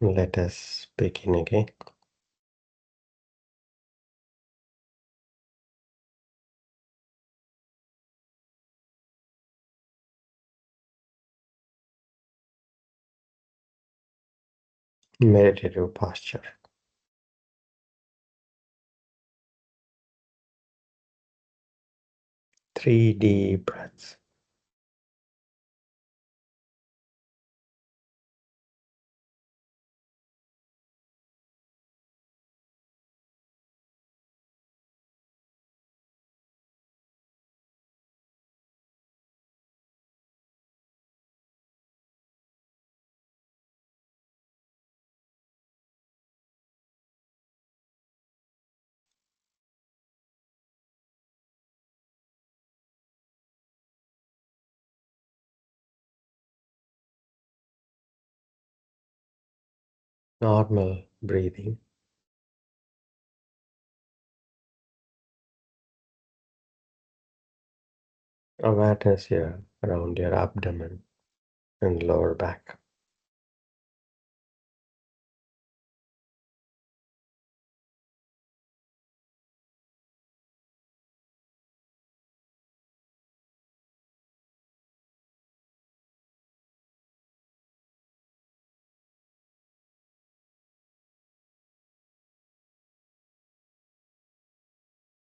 Let us begin again. Meditative posture. 3 deep breaths. Normal breathing. Awareness here around your abdomen and lower back.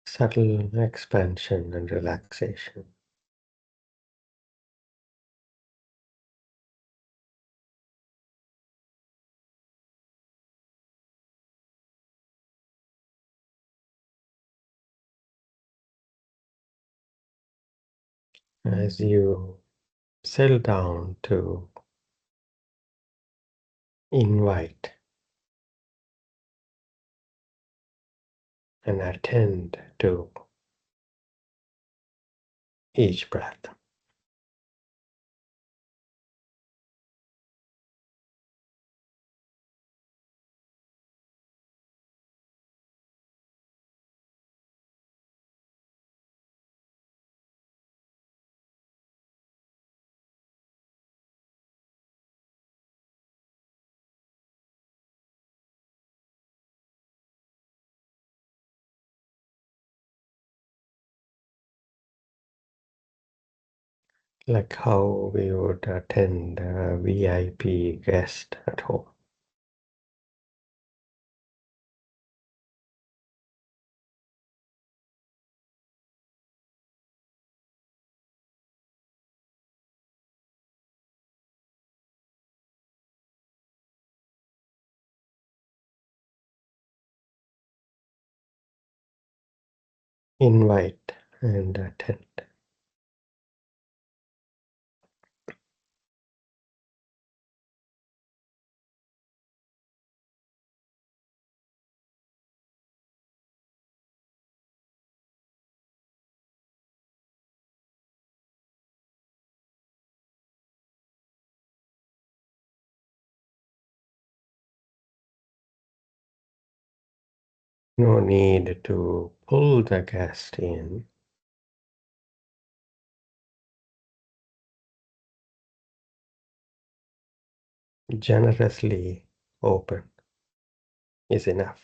Subtle expansion and relaxation. As you settle down to invite and attend to each breath. Like how we would attend a VIP guest at home. Invite and attend. No need to pull the guest in. Generously open is enough.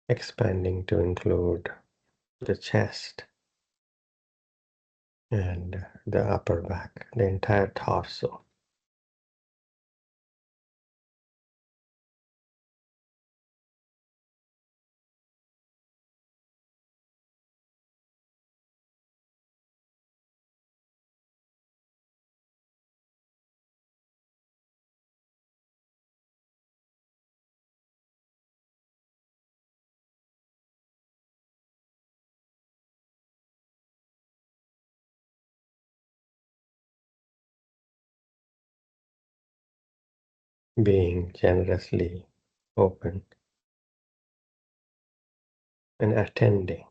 Expanding to include the chest and the upper back, the entire torso. being generously open and attending.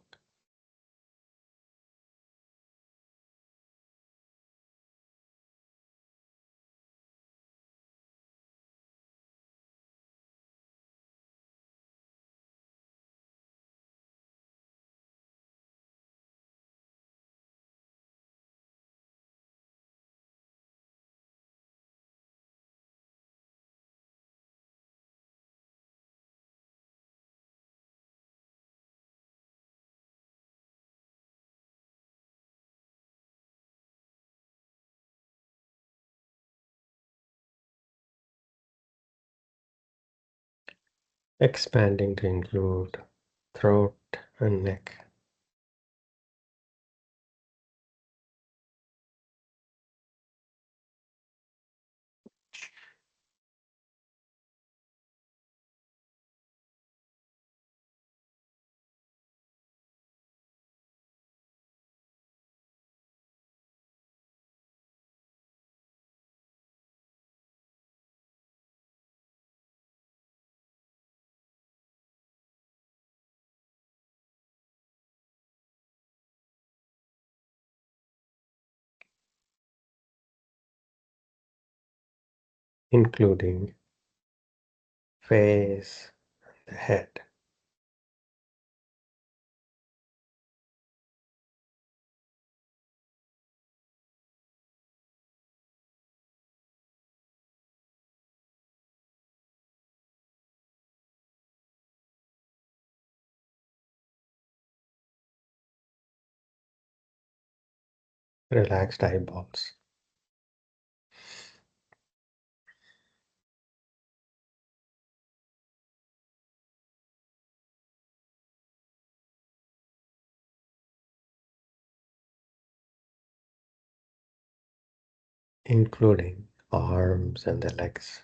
Expanding to include throat and neck. Including face, the head. Relaxed eyeballs. Including arms and the legs.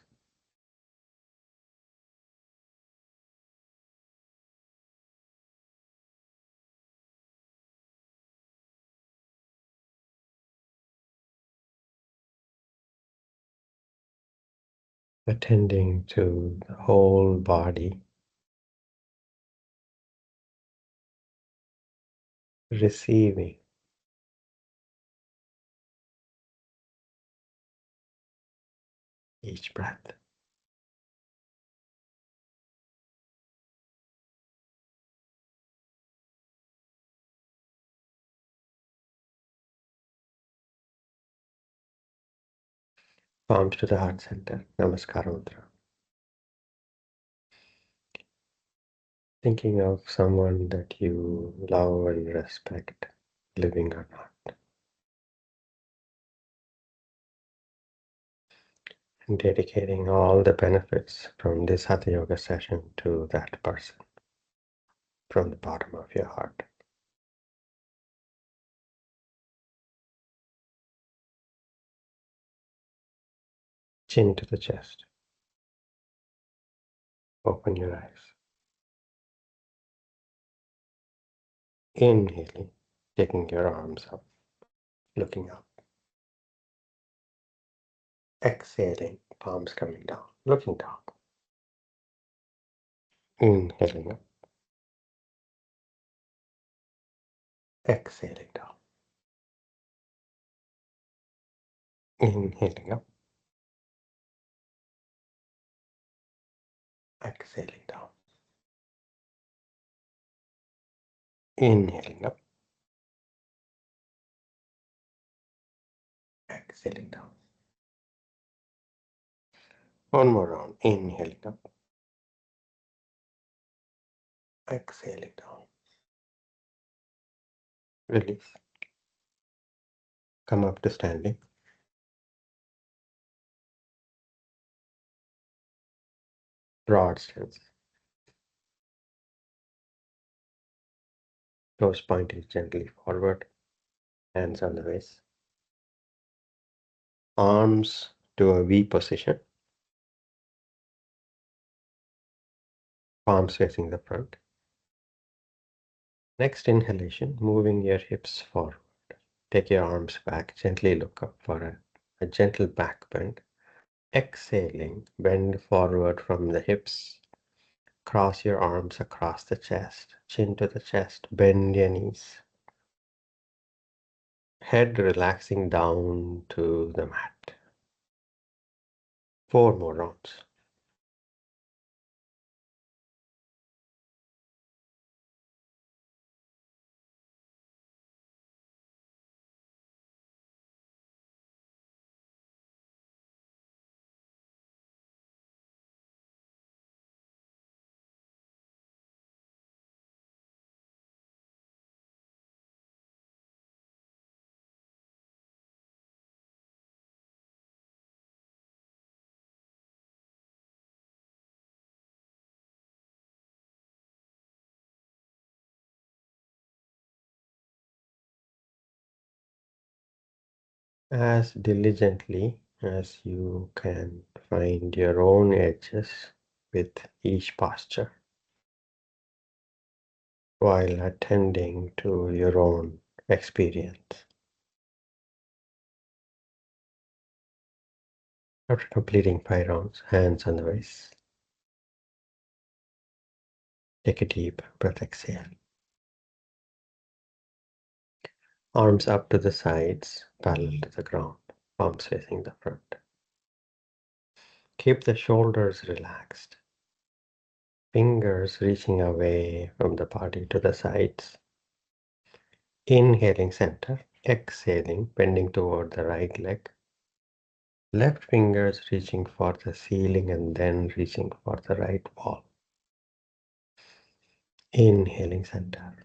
Attending to the whole body, receiving each breath. Palms to the heart center. Namaskara Mudra. Thinking of someone that you love and respect, living or not. And dedicating all the benefits from this Hatha Yoga session to that person from the bottom of your heart. Chin to the chest. Open your eyes. Inhaling, taking your arms up, looking up. Exhaling, palms coming down, looking down. Inhaling up, exhaling down. Inhaling up, exhaling down. Inhaling up, exhaling down. One more round. Inhaling up, exhaling down. Release. Come up to standing. Broad stance. Toes pointing gently forward. Hands on the waist. Arms to a V position. Palms facing the front. Next inhalation, moving your hips forward. Take your arms back. Gently look up for a gentle back bend. Exhaling, bend forward from the hips. Cross your arms across the chest, chin to the chest, bend your knees. Head relaxing down to the mat. 4 more rounds. As diligently as you can find your own edges with each posture while attending to your own experience. After completing 5 rounds, hands on the waist. Take a deep breath, exhale. Arms up to the sides, parallel to the ground, palms facing the front. Keep the shoulders relaxed. Fingers reaching away from the body to the sides. Inhaling center, exhaling, bending toward the right leg. Left fingers reaching for the ceiling and then reaching for the right wall. Inhaling center.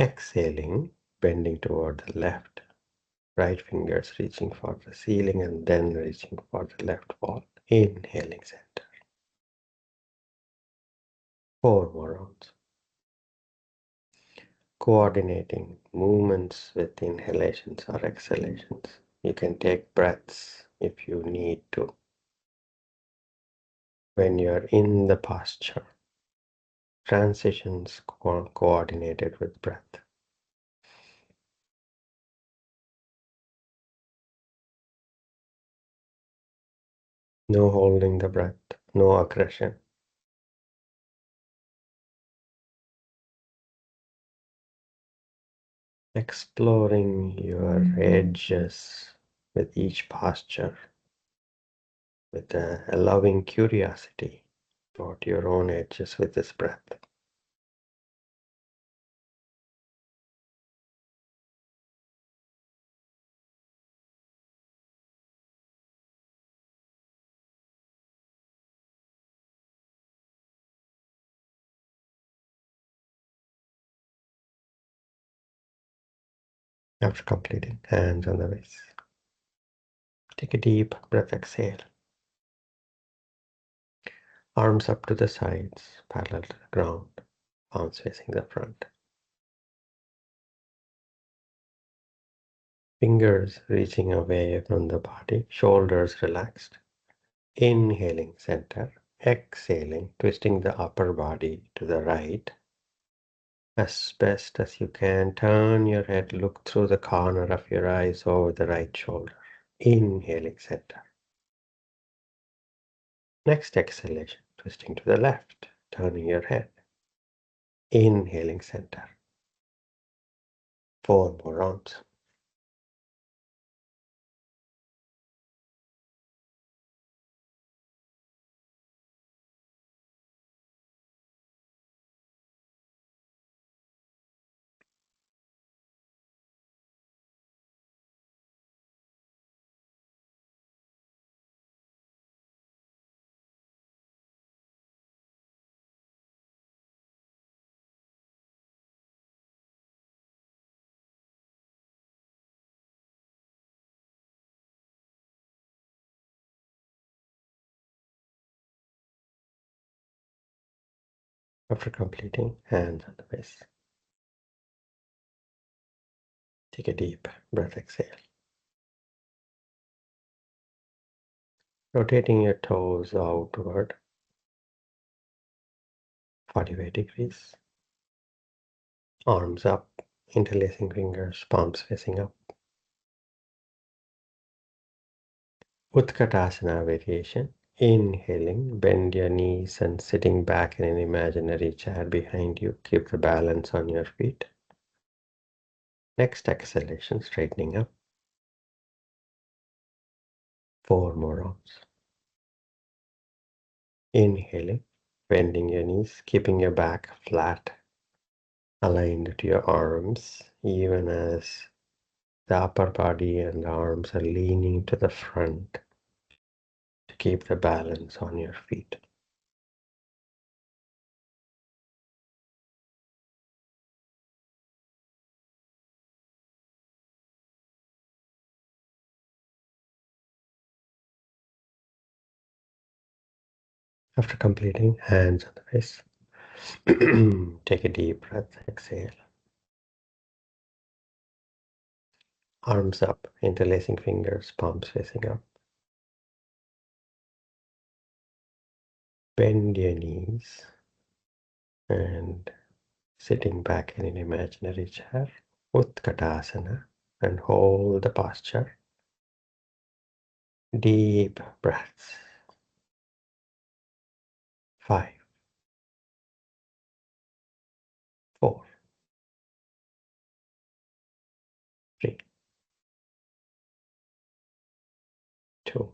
Exhaling, bending toward the left. Right fingers reaching for the ceiling and then reaching for the left wall. Inhaling center. 4 more rounds. Coordinating movements with inhalations or exhalations. You can take breaths if you need to when you're in the posture. Transitions coordinated with breath. No holding the breath, no aggression. Exploring your edges with each posture, with a loving curiosity about your own edges with this breath. After completing, hands on the waist. Take a deep breath, exhale. Arms up to the sides, parallel to the ground, palms facing the front. Fingers reaching away from the body, shoulders relaxed. Inhaling center, exhaling, twisting the upper body to the right. As best as you can, turn your head, look through the corner of your eyes over the right shoulder. Inhaling center. Next exhalation, twisting to the left, turning your head. Inhaling center. 4 more rounds. After completing, hands on the waist. Take a deep breath, exhale. Rotating your toes outward, 45 degrees. Arms up, interlacing fingers, palms facing up. Utkatasana variation. Inhaling, bend your knees and sitting back in an imaginary chair behind you. Keep the balance on your feet. Next exhalation, straightening up. 4 more rounds. Inhaling, bending your knees, keeping your back flat, aligned to your arms, even as the upper body and the arms are leaning to the front to keep the balance on your feet. After completing, hands on the waist. Take a deep breath, exhale. Arms up, interlacing fingers, palms facing up. Bend your knees and sitting back in an imaginary chair, Utkatasana, and hold the posture. Deep breaths. 5, 4, 3, 2,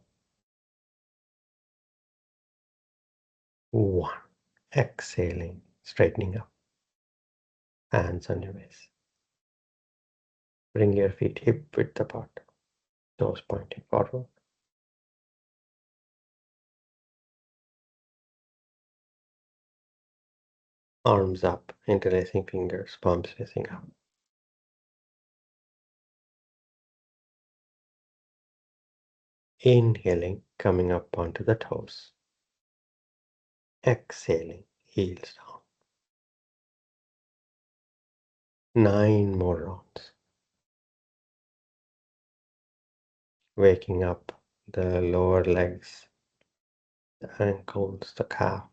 1. Exhaling, straightening up. Hands on your waist. Bring your feet hip width apart, toes pointing forward. Arms up, interlacing fingers, palms facing up. Inhaling, coming up onto the toes. Exhaling, heels down. 9 more rounds. Waking up the lower legs, the ankles, the calf.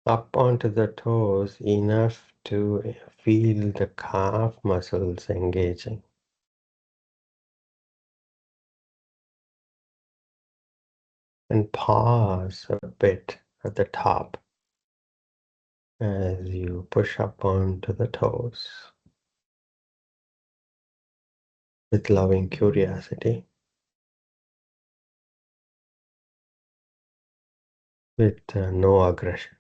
Up onto the toes enough to feel the calf muscles engaging. And pause a bit at the top as you push up onto the toes with loving curiosity, with no aggression.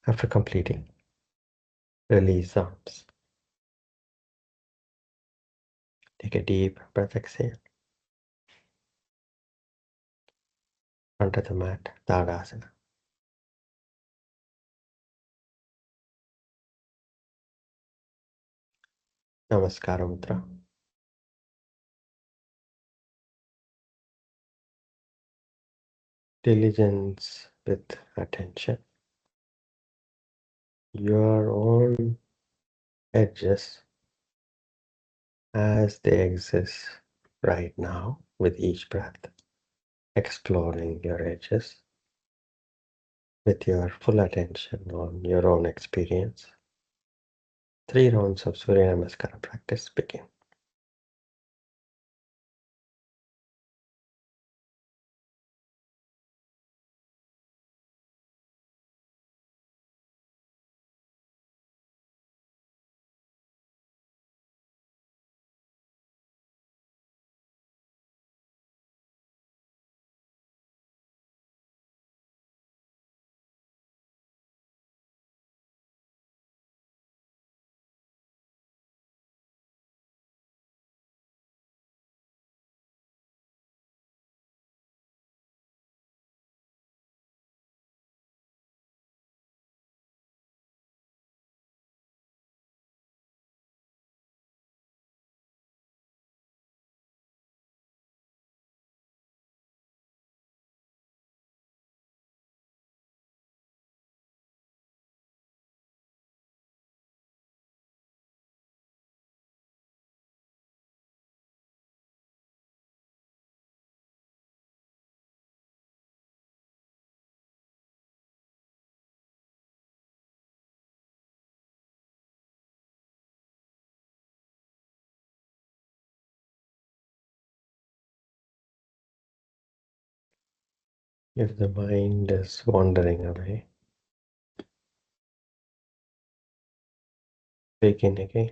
After completing, release arms. Take a deep breath, exhale. Front of the mat, Garudasana. Namaskara Mudra. Diligence with attention. Your own edges as they exist right now with each breath. Exploring your edges with your full attention on your own experience. 3 rounds of Surya Namaskara practice begin. If the mind is wandering away, begin again.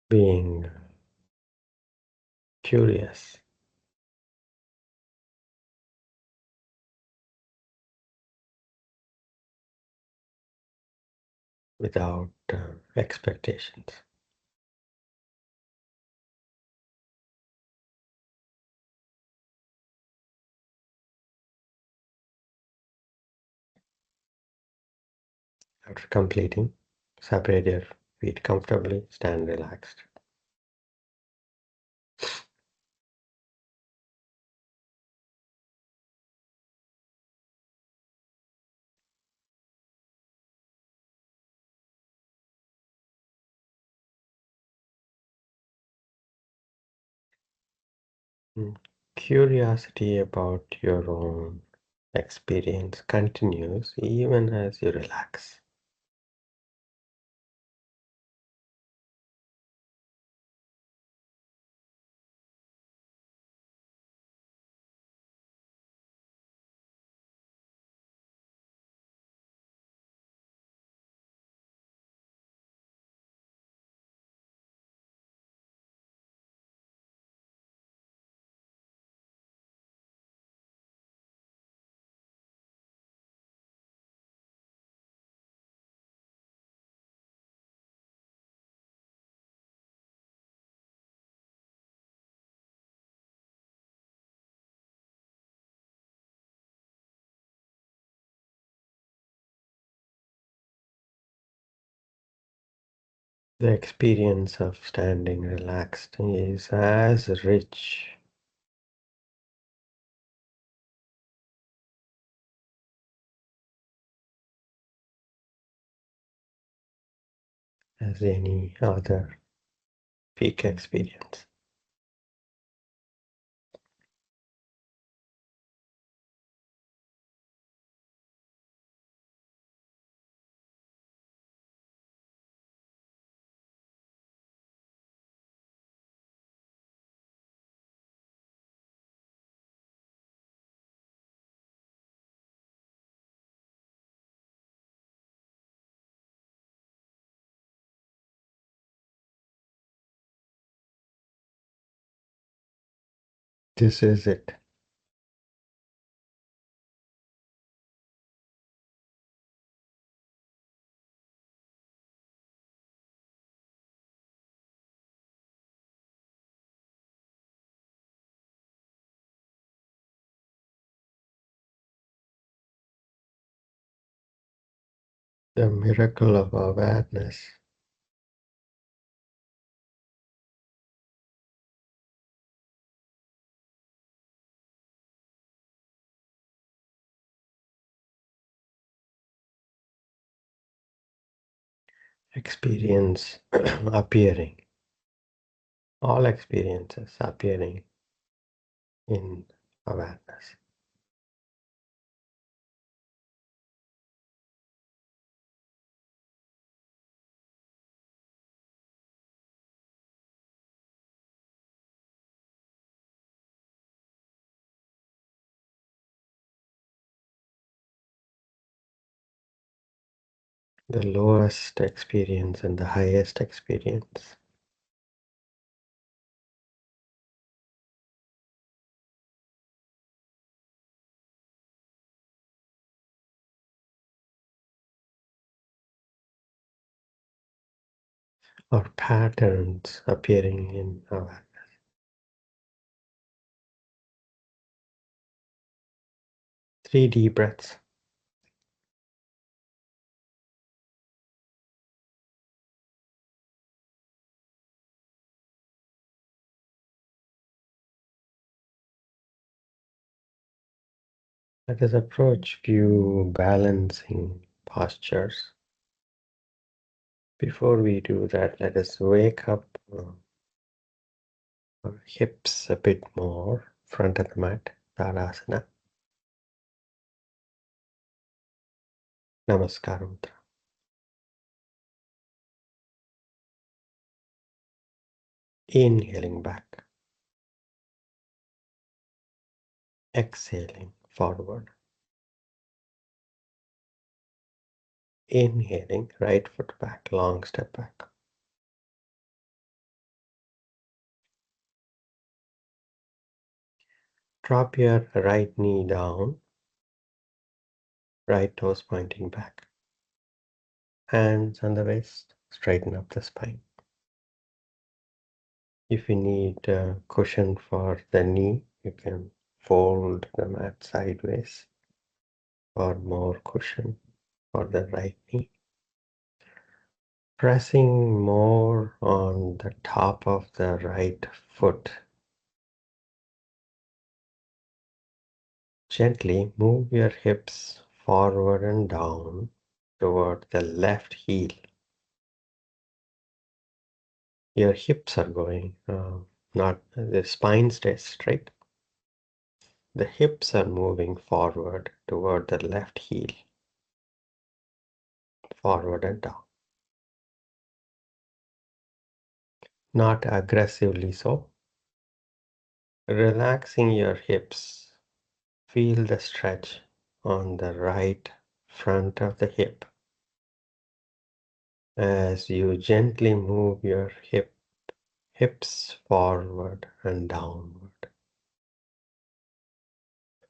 Being curious without expectations. After completing, separate your feet comfortably, stand relaxed. Mm. Curiosity about your own experience continues even as you relax. The experience of standing relaxed is as rich as any other peak experience. This is it. The miracle of awareness. Experience appearing. All experiences appearing in awareness. The lowest experience and the highest experience. Or patterns appearing in awareness. 3 deep breaths. Let us approach few balancing postures. Before we do that, let us wake up our hips a bit more, front of the mat, Garudasana, Namaskaram. Inhaling back, exhaling forward. Inhaling, right foot back, long step back. Drop your right knee down, right toes pointing back. Hands on the waist, straighten up the spine. If you need a cushion for the knee, you can fold the mat sideways for more cushion for the right knee. Pressing more on the top of the right foot. Gently move your hips forward and down toward the left heel. Your hips are going, not the spine stays straight. The hips are moving forward toward the left heel, forward and down. Not aggressively so. Relaxing your hips. Feel the stretch on the right front of the hip as you gently move your hips forward and downward.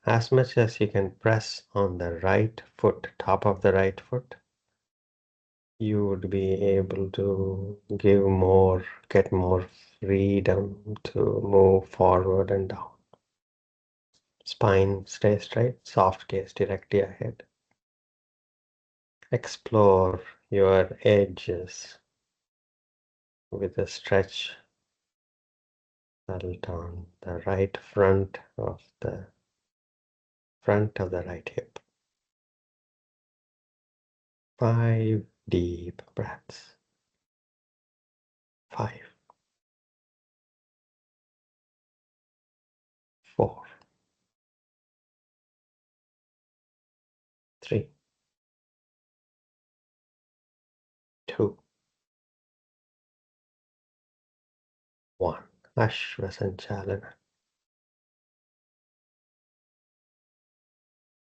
As much as you can press on the right foot, top of the right foot, you would be able to get more freedom to move forward and down. Spine stay straight, soft gaze directly ahead. Explore your edges with a stretch felt on the right front of the right hip. 5 deep breaths. 5, 4, 3, 2, 1. Ashvasanchalana.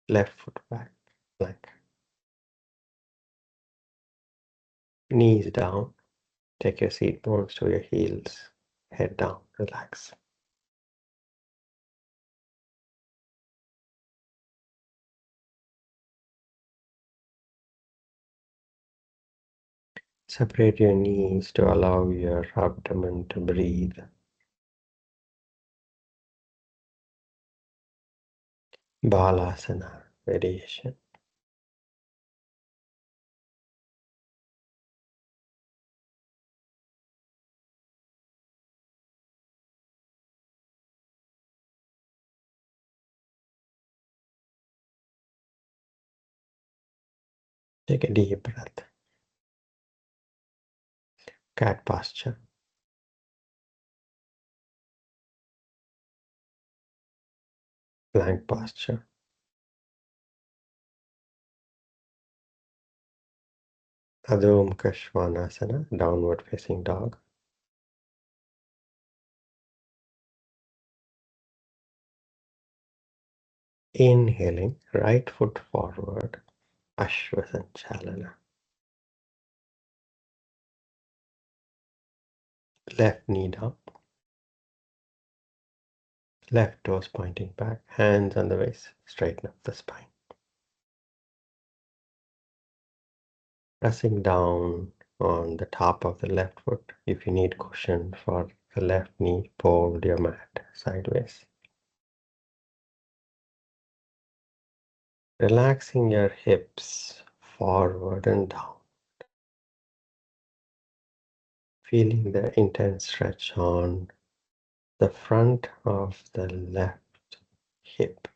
Left foot back, plank. Knees down. Take your seat bones to your heels. Head down. Relax. Separate your knees to allow your abdomen to breathe. Balasana variation. Take a deep breath. Cat posture. Plank posture. Adho Mukha Svanasana, downward facing dog. Inhaling, right foot forward, Ashwasanchalana. Left knee down, left toes pointing back, hands on the waist, straighten up the spine. Pressing down on the top of the left foot. If you need cushion for the left knee, fold your mat sideways. Relaxing your hips forward and down. Feeling the intense stretch on the front of the left hip.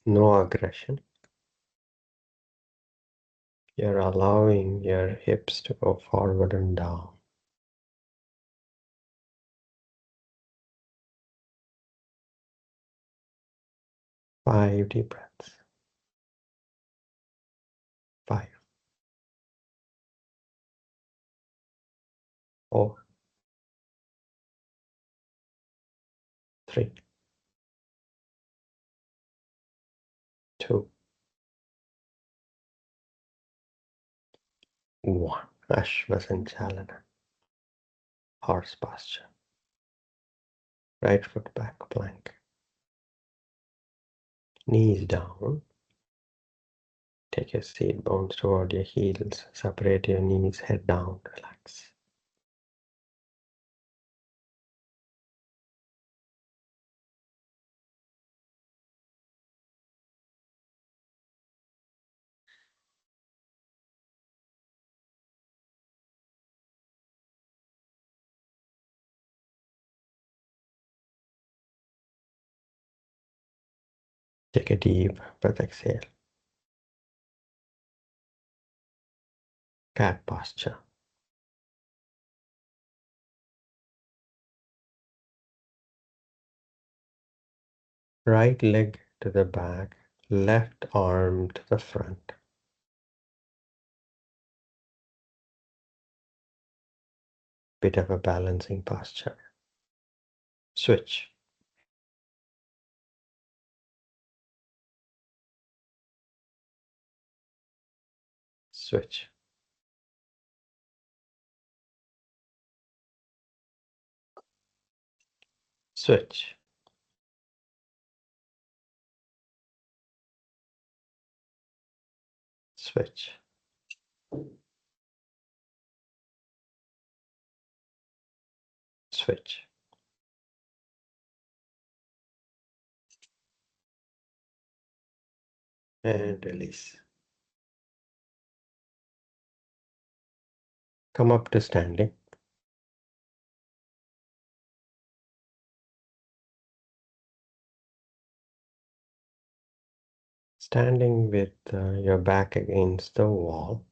No aggression. You're allowing your hips to go forward and down. 5 deep breaths. 5, 4, 3, 2, 1. Ashwasanchalana. Horse posture. Right foot back plank. Knees down. Take your seat bones toward your heels. Separate your knees, head down, relax. Take a deep breath, exhale. Cat posture. Right leg to the back, left arm to the front. Bit of a balancing posture. Switch. Switch. Switch. Switch. Switch. And release. Come up to standing. Standing with your back against the wall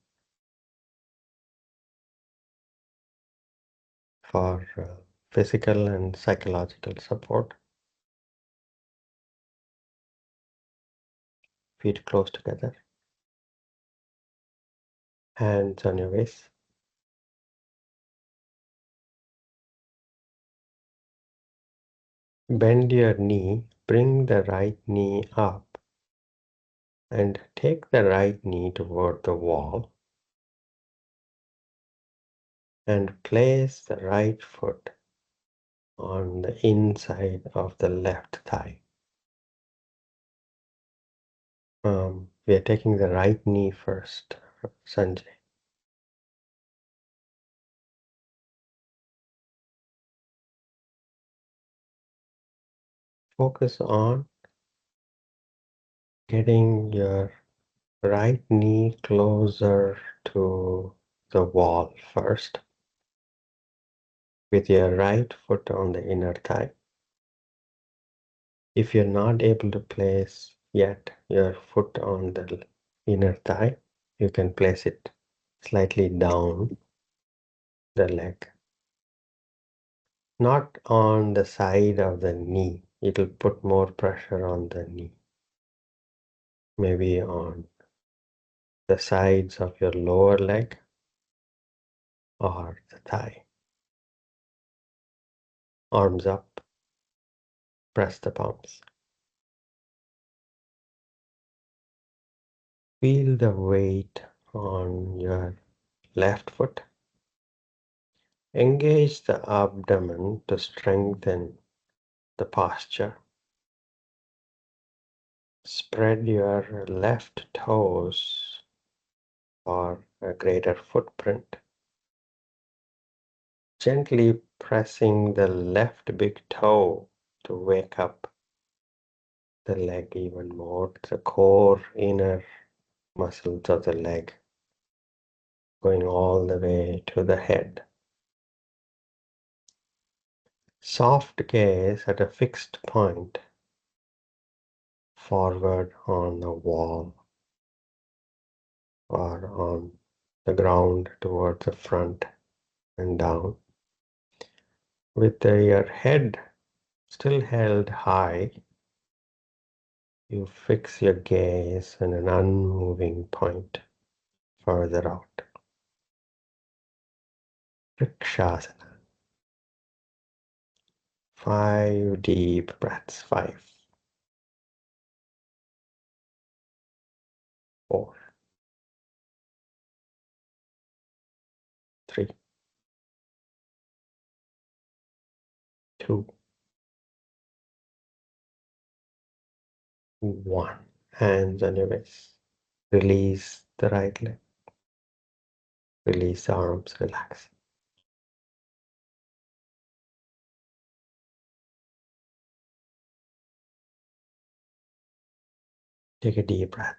for physical and psychological support. Feet close together. Hands on your waist. Bend your knee. Bring the right knee up. And take the right knee toward the wall. And place the right foot on the inside of the left thigh. We are taking the right knee first, Sanjay. Focus on getting your right knee closer to the wall first, with your right foot on the inner thigh. If you're not able to place yet your foot on the inner thigh, you can place it slightly down the leg, not on the side of the knee. It'll put more pressure on the knee. Maybe on the sides of your lower leg or the thigh. Arms up, press the palms. Feel the weight on your left foot. Engage the abdomen to strengthen the posture. Spread your left toes for a greater footprint. Gently pressing the left big toe to wake up the leg even more, the core inner muscles of the leg going all the way to the head. Soft gaze at a fixed point forward on the wall or on the ground towards the front and down. With your head still held high, you fix your gaze on an unmoving point further out. Vrikshasana. 5 deep breaths. 5, 4, 3, 2, 1. Hands on your waist. Release the right leg. Release the arms. Relax. Take a deep breath.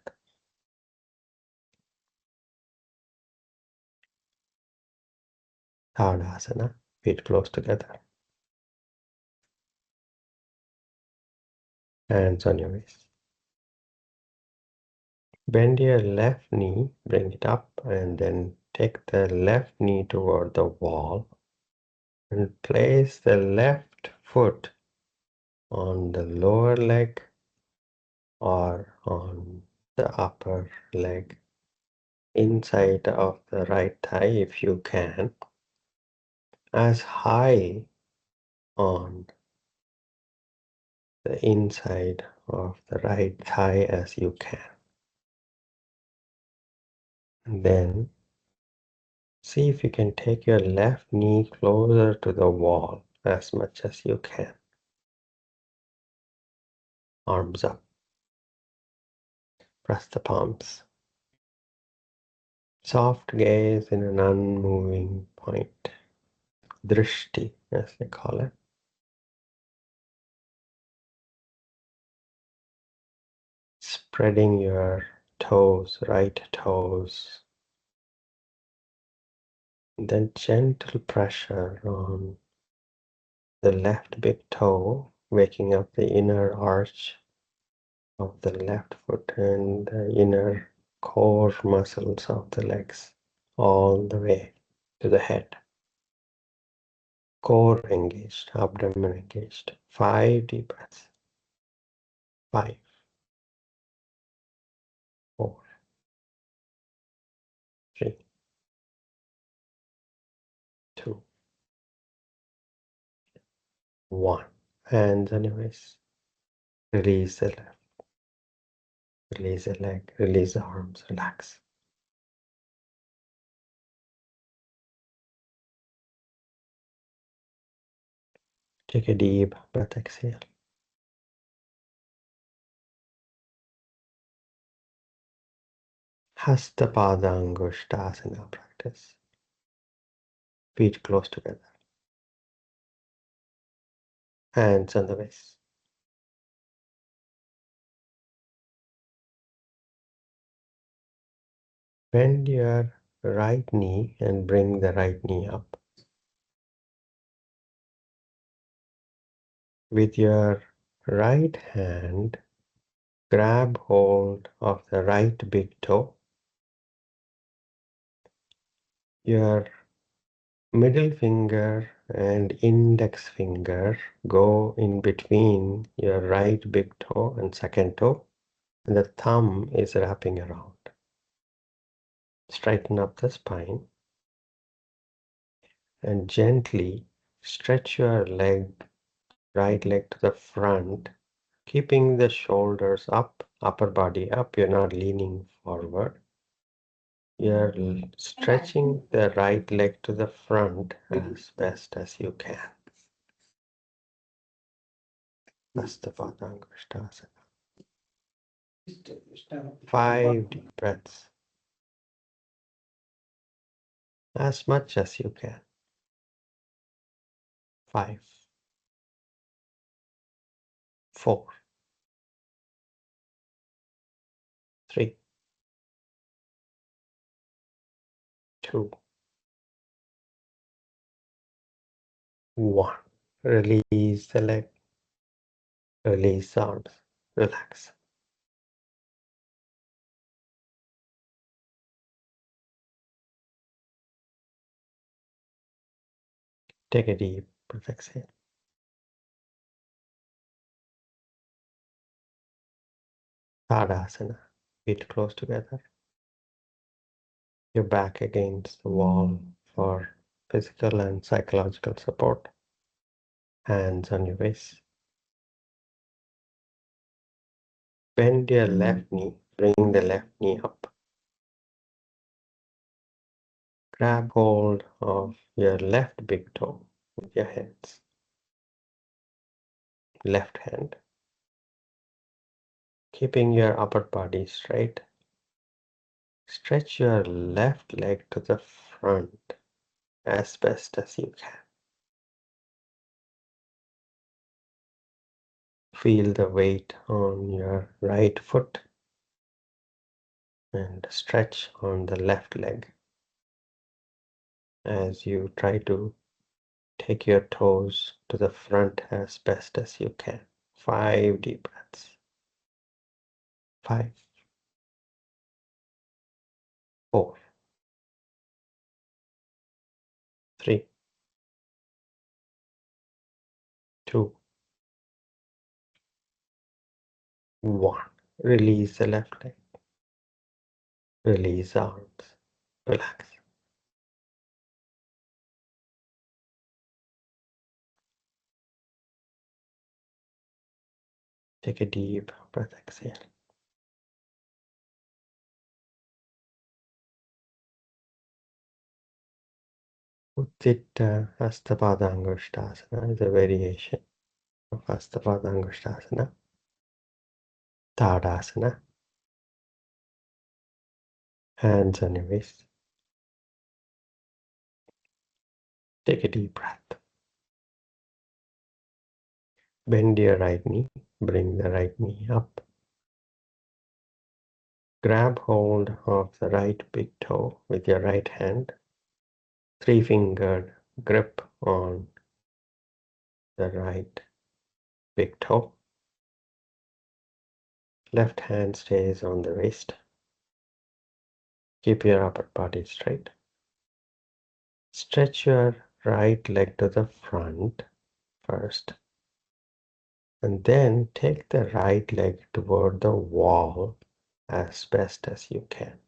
Garudasana. Feet close together. Hands on your waist. Bend your left knee, bring it up, and then take the left knee toward the wall and place the left foot on the lower leg or on the upper leg, inside of the right thigh if you can, as high on the inside of the right thigh as you can. And then see if you can take your left knee closer to the wall as much as you can. Arms up. Press the palms. Soft gaze in an unmoving point. Drishti, as they call it. Spreading your toes, right toes. And then gentle pressure on the left big toe, waking up the inner arch of the left foot and the inner core muscles of the legs all the way to the head. Core engaged, abdomen engaged. 5 deep breaths. 5, 4, 3, 2, 1. Hands on your waist. Release the left. Release the leg. Release the arms. Relax. Take a deep breath. Exhale. Hasta, padha, angustasana practice. Feet close together. Hands on the waist. Bend your right knee and bring the right knee up. With your right hand grab hold of the right big toe. Your middle finger and index finger go in between your right big toe and second toe, and the thumb is wrapping around. Straighten up the spine and gently stretch your right leg to the front, keeping the shoulders up, upper body up. You're not leaning forward. You're stretching the right leg to the front as best as you can. Hasta, padha, angustasana. 5 deep breaths, as much as you can. 5, 4, 3, 2, 1. Release the leg, release the arms, relax. Take a deep breath, exhale. Garudasana, feet close together, your back against the wall for physical and psychological support. Hands on your waist. Bend your left knee, bring the left knee up. Grab hold of your left big toe with your hands. Left hand. Keeping your upper body straight. Stretch your left leg to the front as best as you can. Feel the weight on your right foot and stretch on the left leg as you try to take your toes to the front as best as you can. 5 deep breaths. 5, 4, 3, 2, 1. Release the left leg. Release the arms. Relax. Take a deep breath, exhale. Uttita Hasta, padha, angustasana is a variation of Hasta, padha, angustasana. Tadasana. Hands on your waist. Take a deep breath. Bend your right knee. Bring the right knee up. Grab hold of the right big toe with your right hand. 3-fingered grip on the right big toe. Left hand stays on the wrist. Keep your upper body straight. Stretch your right leg to the front first, and then take the right leg toward the wall as best as you can.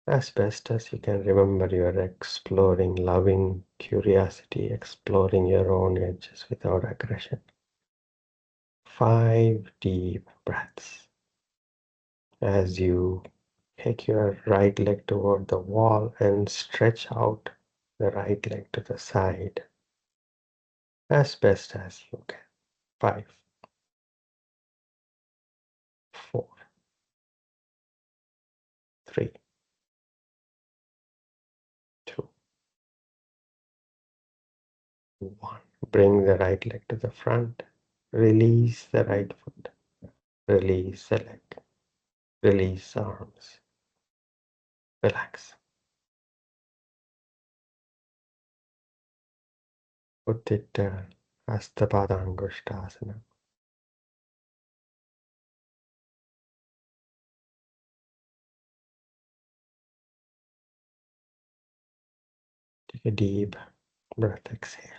As best as you can. Remember, you are exploring, loving curiosity, exploring your own edges without aggression. 5 deep breaths as you take your right leg toward the wall and stretch out the right leg to the side as best as you can. 5, 4, 3, 2, 1. Bring the right leg to the front. Release the right foot. Release the leg. Release the arms. Relax. Put it Hasta, padha, angustasana. Take a deep breath, exhale.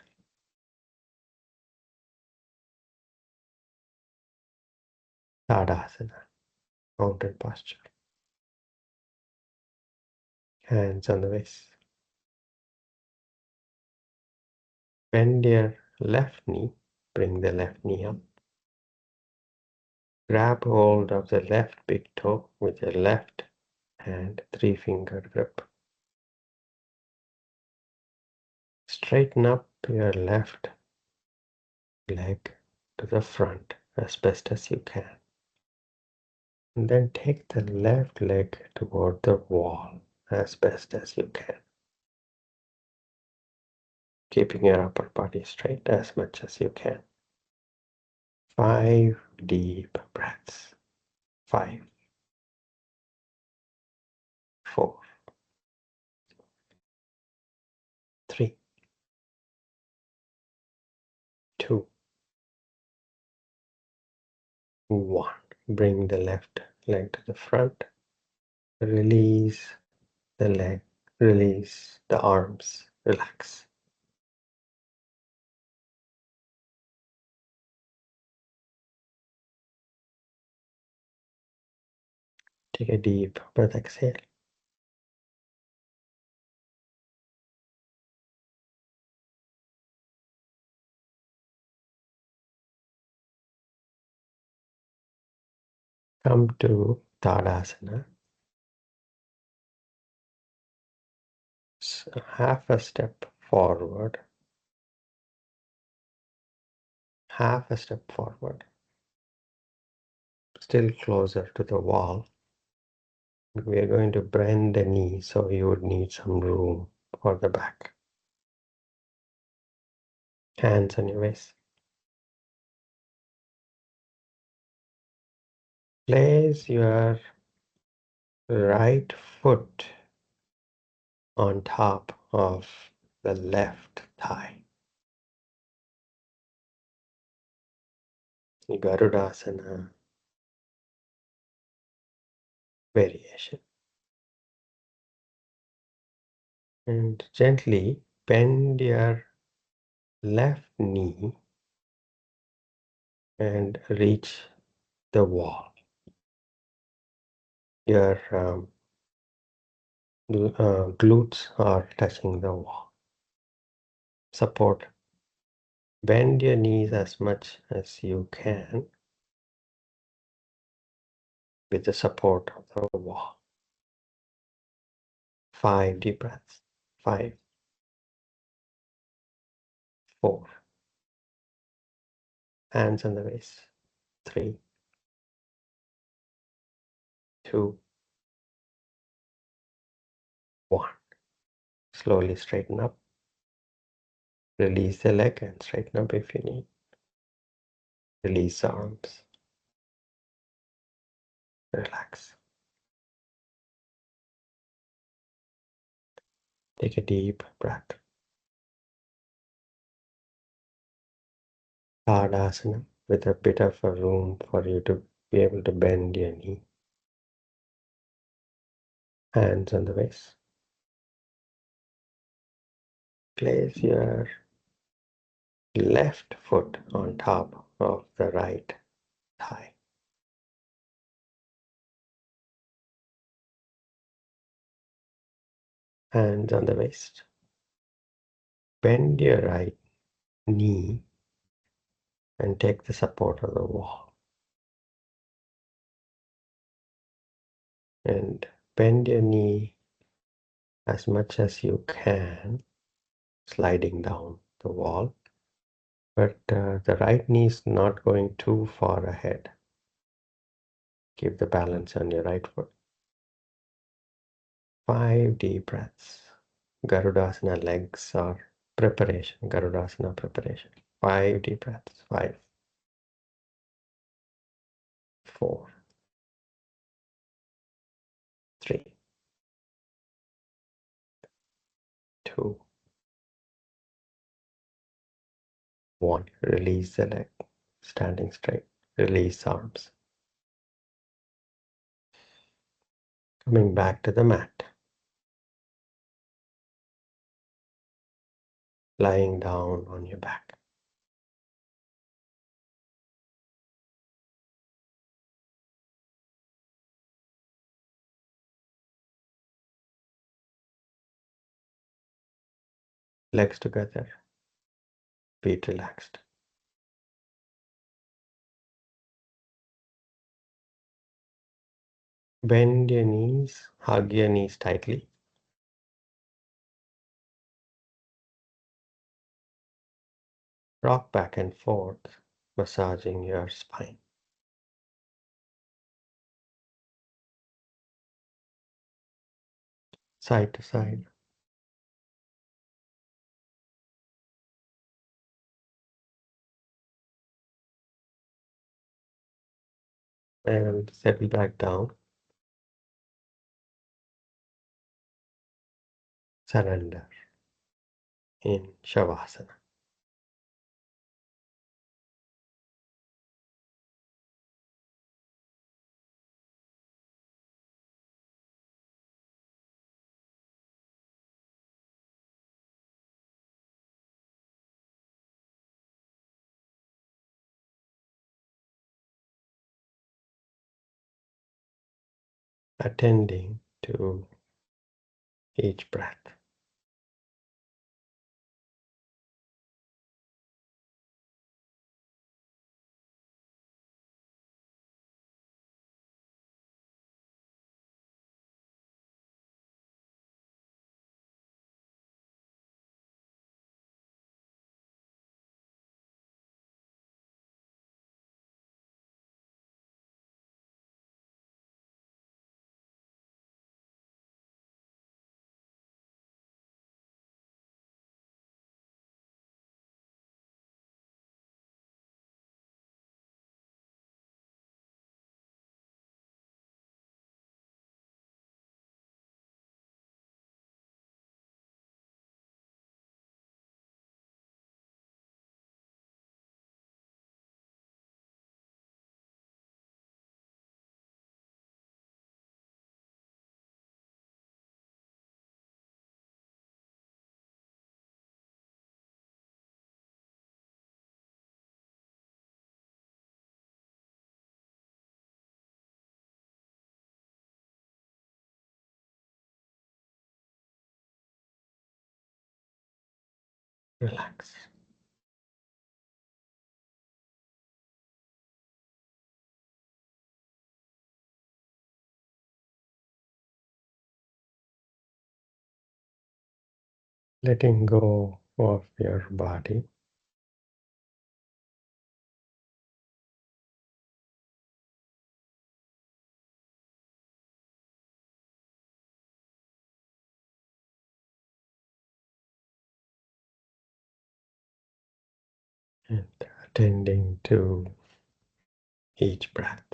Garudasana, mountain posture. Hands on the waist. Bend your left knee. Bring the left knee up. Grab hold of the left big toe with your left hand, 3-finger grip. Straighten up your left leg to the front as best as you can. And then take the left leg toward the wall as best as you can. Keeping your upper body straight as much as you can. 5 deep breaths. 5, 4, 3, 2, 1. Bring the left leg to the front. Release the leg. Release the arms. Relax. Take a deep breath. Exhale. Come to Tadasana. Half a step forward. Half a step forward. Still closer to the wall. We are going to bend the knee, so you would need some room for the back. Hands on your waist. Place your right foot on top of the left thigh. Garudasana variation. And gently bend your left knee and reach the wall. Your glutes are touching the wall. Support. Bend your knees as much as you can with the support of the wall. 5 deep breaths. 5, 4. Hands on the waist. 3, 2, 1. Slowly straighten up. Release the leg and straighten up if you need. Release the arms. Relax. Take a deep breath. Garudasana with a bit of a room for you to be able to bend your knee. Hands on the waist. Place your left foot on top of the right thigh. Hands on the waist. Bend your right knee and take the support of the wall. And bend your knee as much as you can, sliding down the wall. But the right knee is not going too far ahead. Keep the balance on your right foot. 5 deep breaths. Garudasana legs are preparation. Garudasana preparation. 5 deep breaths. 5, 4, 3, 2, One, release the leg, standing straight, release arms. Coming back to the mat. Lying down on your back. Legs together, feet relaxed. Bend your knees, hug your knees tightly. Rock back and forth, massaging your spine. Side to side. And settle back down. Surrender in Shavasana. Attending to each breath. Relax. Letting go of your body. And attending to each breath.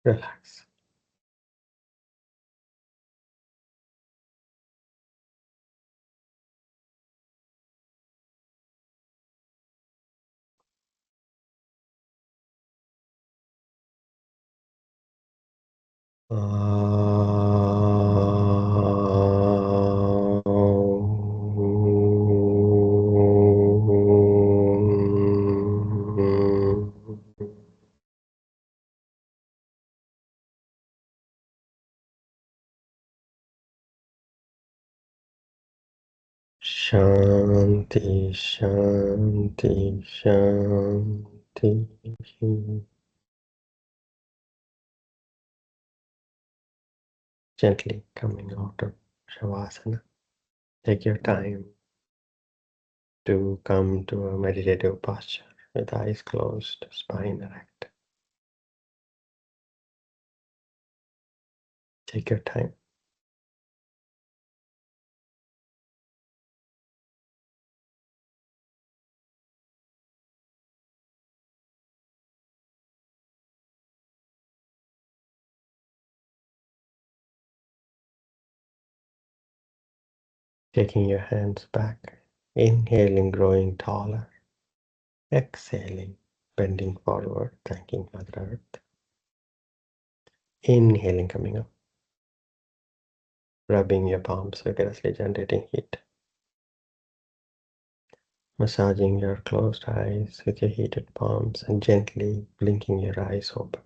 Relax. Shanti, Shanti, Shanti. Gently coming out of Shavasana. Take your time to come to a meditative posture with eyes closed, spine erect. Take your time. Taking your hands back, inhaling, growing taller, exhaling, bending forward, thanking Mother Earth. Inhaling, coming up, rubbing your palms vigorously, generating heat. Massaging your closed eyes with your heated palms and gently blinking your eyes open.